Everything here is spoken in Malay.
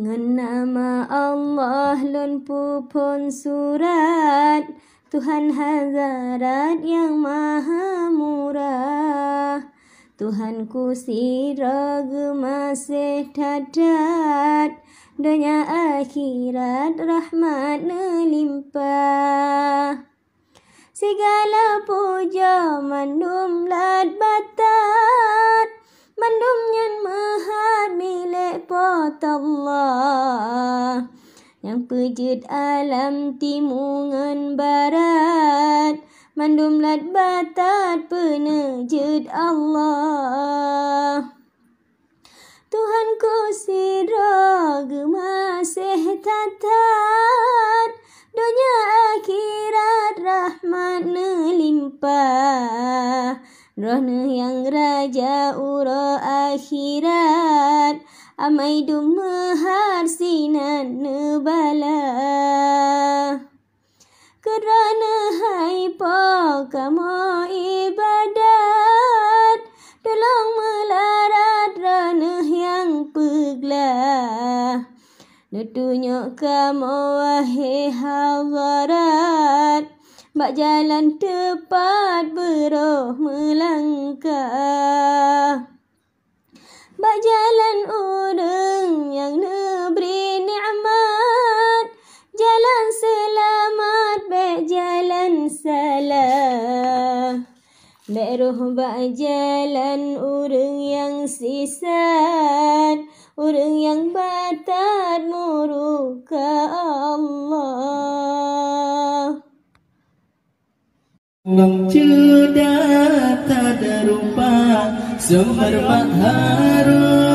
Ngan nama Allah lun pupun surat, Tuhan Hazarat yang maha murah. Tuhanku sira gemasih dadat, dunia akhirat rahmat melimpah. Segala puja mandum lat batat, mandum nyan mahat milik pot Allah. Yang pejut alam timungan barat, mandum lat batat penejut Allah. Tuhanku sira gemasih tatat, dunia akhirat rahmat melimpah. Rohna yang raja ura akhirat, amai dumahar sinan nebala. Kerana haipa kamu ibadat, tolong melarat ranah yang peglah. Tunjuk kamu wahai hadirat, bak jalan tepat beroh melangkah. Bak jalan urang yang neberi nikmat, jalan selamat bak jalan salah. Bak roh bak jalan urang yang sisat, urang yang batat muruka Allah. Ngam ceda tak ada rupa, semerbak harum